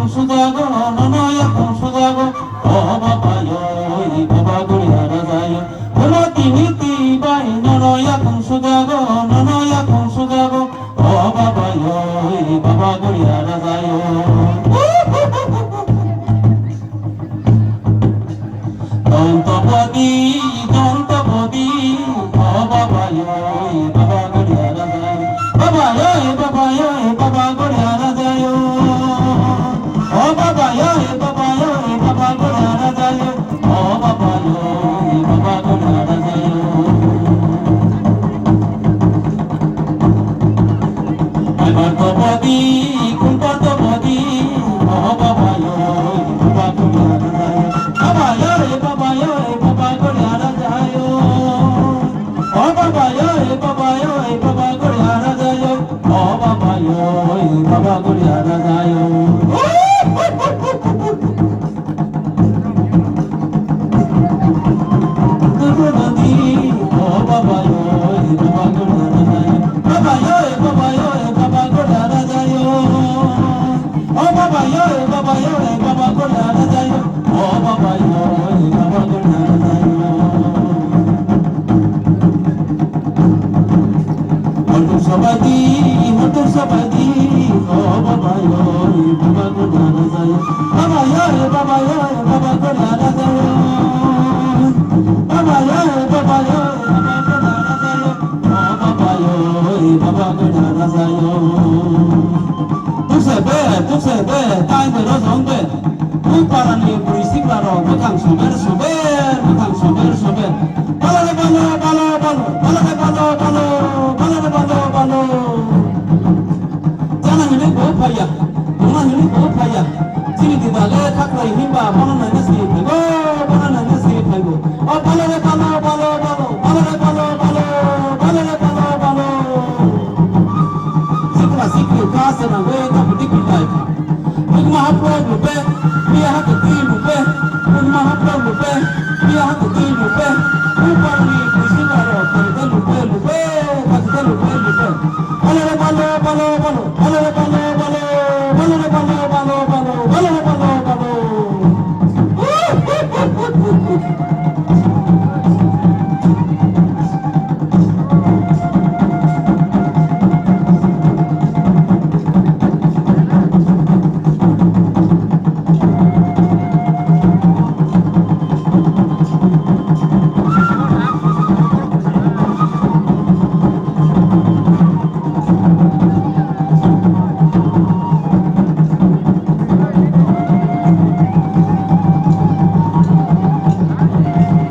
sudago nonoya kun sudago o baba yo baba guriya razayo bolo tiniti bai nonoya kun sudago o baba yo baba guriya razayo tonto bodi o baba yo baba guriya razayo baba yo baba guriya razayo oh baba yo baba guriya razayo oh baba yo baba guriya razayo ay barto bodi oh baba yo baba guriya razayo baba yo baba guriya razayo oh baba yo baba guriya razayo oh baba yo baba guriya razayo Tú se ve, tai de los hombres. Un para ni principio ro, bukan sober. Balo. Jangan ini go paya. Sini di bale thak lai himba bana na nasi phego. Oh balo. Sikri kasa na we ka putih pilai. Mahapro lupe, biya hatu ti lupe, mahapro lupe, biya hatu ti lupe, upar ni